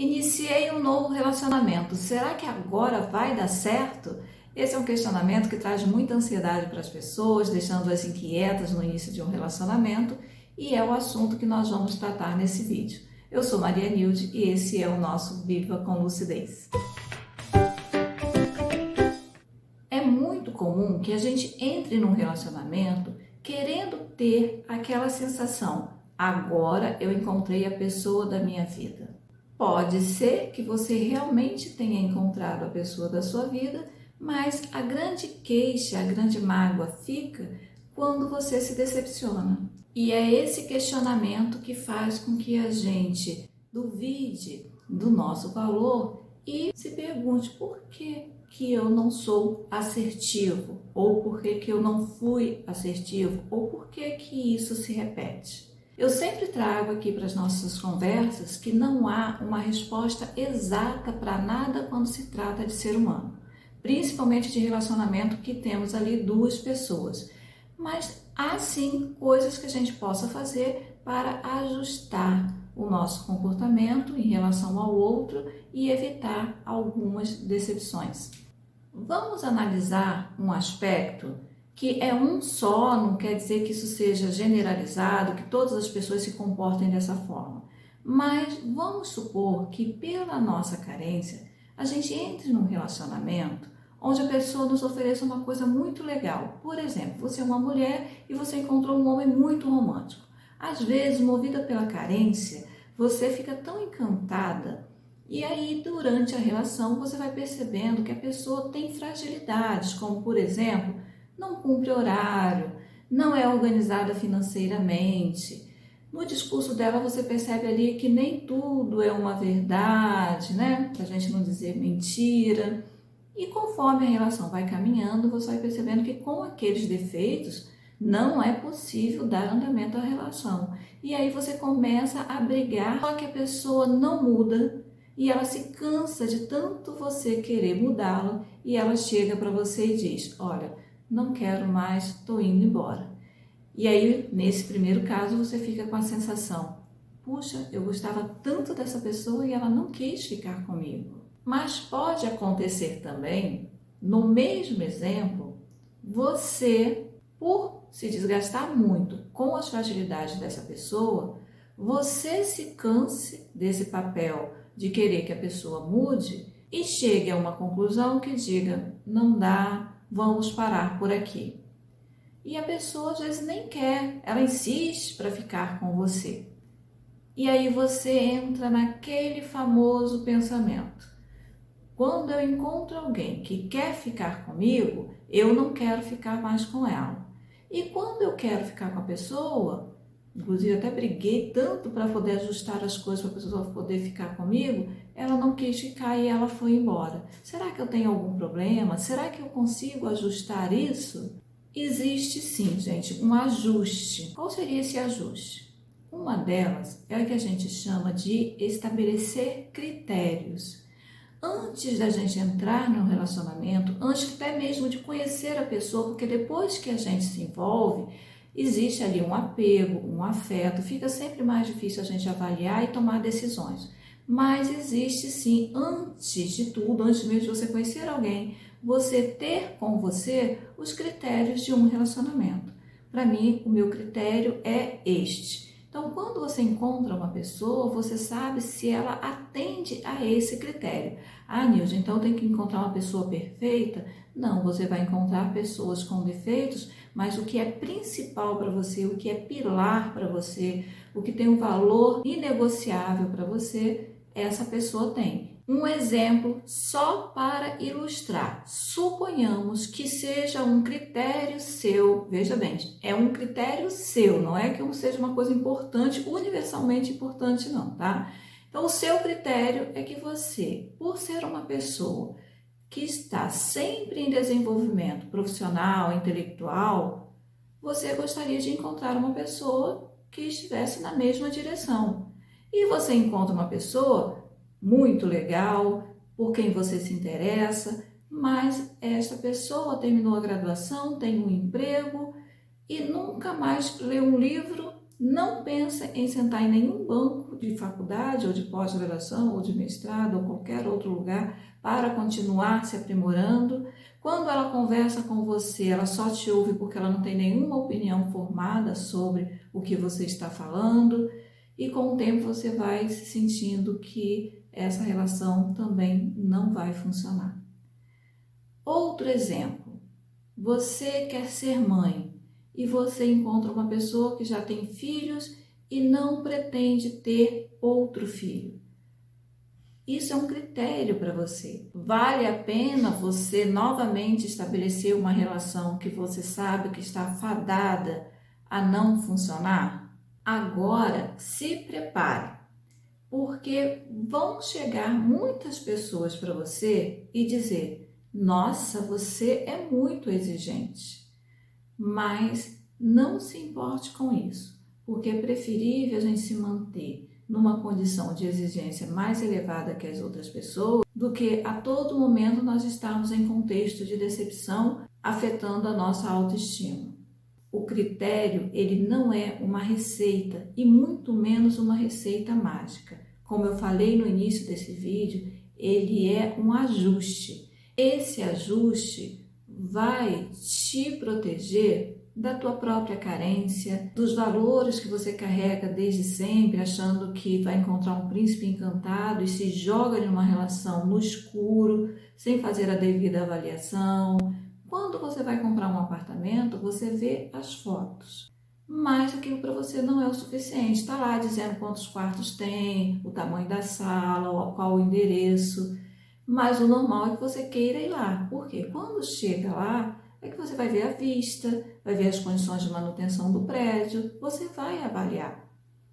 Iniciei um novo relacionamento. Será que agora vai dar certo? Esse é um questionamento que traz muita ansiedade para as pessoas, deixando-as inquietas no início de um relacionamento, e é o assunto que nós vamos tratar nesse vídeo. Eu sou Maria Nilde e esse é o nosso Viva com Lucidez. É muito comum que a gente entre num relacionamento querendo ter aquela sensação: agora eu encontrei a pessoa da minha vida. Pode ser que você realmente tenha encontrado a pessoa da sua vida, mas a grande queixa, a grande mágoa fica quando você se decepciona. E é esse questionamento que faz com que a gente duvide do nosso valor e se pergunte por que eu não sou assertivo, ou por que eu não fui assertivo, ou por que isso se repete. Eu sempre trago aqui para as nossas conversas que não há uma resposta exata para nada quando se trata de ser humano, principalmente de relacionamento que temos ali duas pessoas. Mas há sim coisas que a gente possa fazer para ajustar o nosso comportamento em relação ao outro e evitar algumas decepções. Vamos analisar um aspecto que é um só, não quer dizer que isso seja generalizado, que todas as pessoas se comportem dessa forma. Mas vamos supor que pela nossa carência, a gente entre num relacionamento onde a pessoa nos ofereça uma coisa muito legal. Por exemplo, você é uma mulher e você encontrou um homem muito romântico. Às vezes, movida pela carência, você fica tão encantada e aí, durante a relação, você vai percebendo que a pessoa tem fragilidades, como, por exemplo, não cumpre horário, não é organizada financeiramente. No discurso dela, você percebe ali que nem tudo é uma verdade, né? Pra gente não dizer mentira. E conforme a relação vai caminhando, você vai percebendo que com aqueles defeitos não é possível dar andamento à relação. E aí você começa a brigar, só que a pessoa não muda e ela se cansa de tanto você querer mudá-la e ela chega para você e diz: olha, não quero mais, estou indo embora. E aí, nesse primeiro caso, você fica com a sensação: puxa, eu gostava tanto dessa pessoa e ela não quis ficar comigo. Mas pode acontecer também, no mesmo exemplo, você, por se desgastar muito com as fragilidades dessa pessoa, você se canse desse papel de querer que a pessoa mude e chegue a uma conclusão que diga: não dá, vamos parar por aqui. E a pessoa às vezes nem quer, ela insiste para ficar com você. E aí você entra naquele famoso pensamento: quando eu encontro alguém que quer ficar comigo, eu não quero ficar mais com ela. E quando eu quero ficar com a pessoa, inclusive até briguei tanto para poder ajustar as coisas para a pessoa poder ficar comigo, ela não quis ficar e ela foi embora. Será que eu tenho algum problema? Será que eu consigo ajustar isso? Existe sim, gente, um ajuste. Qual seria esse ajuste? Uma delas é a que a gente chama de estabelecer critérios. Antes da gente entrar no relacionamento, antes até mesmo de conhecer a pessoa, porque depois que a gente se envolve, existe ali um apego, um afeto, fica sempre mais difícil a gente avaliar e tomar decisões. Mas existe sim, antes de tudo, antes mesmo de você conhecer alguém, você ter com você os critérios de um relacionamento. Para mim, o meu critério é este. Então, quando você encontra uma pessoa, você sabe se ela atende a esse critério. Ah, Nilde, então tem que encontrar uma pessoa perfeita? Não, você vai encontrar pessoas com defeitos, mas o que é principal para você, o que é pilar para você, o que tem um valor inegociável para você, essa pessoa tem. Um exemplo só para ilustrar. Suponhamos que seja um critério seu, veja bem, é um critério seu, não é que seja uma coisa importante, universalmente importante não, tá? Então o seu critério é que você, por ser uma pessoa que está sempre em desenvolvimento profissional, intelectual, você gostaria de encontrar uma pessoa que estivesse na mesma direção. E você encontra uma pessoa muito legal, por quem você se interessa, mas esta pessoa terminou a graduação, tem um emprego e nunca mais leu um livro, não pensa em sentar em nenhum banco de faculdade ou de pós-graduação ou de mestrado ou qualquer outro lugar para continuar se aprimorando. Quando ela conversa com você, ela só te ouve porque ela não tem nenhuma opinião formada sobre o que você está falando, e com o tempo você vai se sentindo que essa relação também não vai funcionar. Outro exemplo, você quer ser mãe e você encontra uma pessoa que já tem filhos e não pretende ter outro filho. Isso é um critério para você. Vale a pena você novamente estabelecer uma relação que você sabe que está fadada a não funcionar? Agora, se prepare, porque vão chegar muitas pessoas para você e dizer: nossa, você é muito exigente. Mas não se importe com isso, porque é preferível a gente se manter numa condição de exigência mais elevada que as outras pessoas, do que a todo momento nós estarmos em contexto de decepção afetando a nossa autoestima. O critério, ele não é uma receita e muito menos uma receita mágica. Como eu falei no início desse vídeo, ele é um ajuste. Esse ajuste vai te proteger da tua própria carência, dos valores que você carrega desde sempre, achando que vai encontrar um príncipe encantado e se joga em uma relação no escuro, sem fazer a devida avaliação. Quando você vai comprar um apartamento, você vê as fotos, mas aquilo para você não é o suficiente. Está lá dizendo quantos quartos tem, o tamanho da sala, qual o endereço, mas o normal é que você queira ir lá. Por quê? Quando chega lá, é que você vai ver a vista, vai ver as condições de manutenção do prédio, você vai avaliar.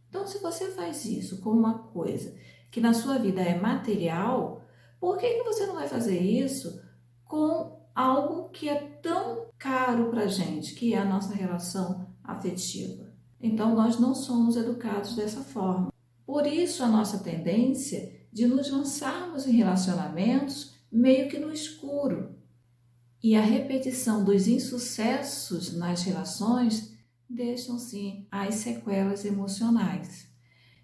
Então, se você faz isso com uma coisa que na sua vida é material, por que você não vai fazer isso com algo que é tão caro para a gente, que é a nossa relação afetiva? Então, nós não somos educados dessa forma. Por isso, a nossa tendência de nos lançarmos em relacionamentos meio que no escuro. E a repetição dos insucessos nas relações deixam, sim, as sequelas emocionais.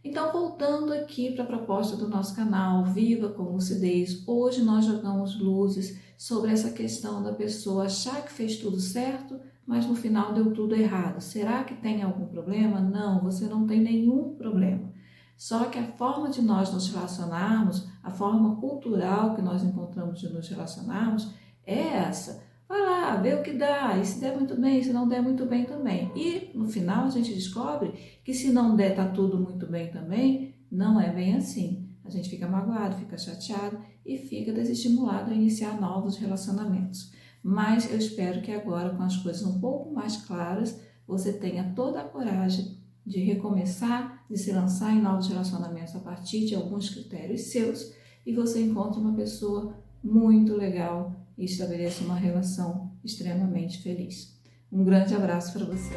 Então, voltando aqui para a proposta do nosso canal, Viva com Lucidez, hoje nós jogamos luzes sobre essa questão da pessoa achar que fez tudo certo, mas no final deu tudo errado. Será que tem algum problema? Não, você não tem nenhum problema. Só que a forma de nós nos relacionarmos, a forma cultural que nós encontramos de nos relacionarmos, é essa. Vai lá, vê o que dá, e se der muito bem, se não der muito bem também. E no final a gente descobre que se não der, tá tudo muito bem também, não é bem assim. A gente fica magoado, fica chateado e fica desestimulado a iniciar novos relacionamentos. Mas eu espero que agora, com as coisas um pouco mais claras, você tenha toda a coragem de recomeçar, de se lançar em novos relacionamentos a partir de alguns critérios seus, e você encontre uma pessoa muito legal e estabeleça uma relação extremamente feliz. Um grande abraço para você.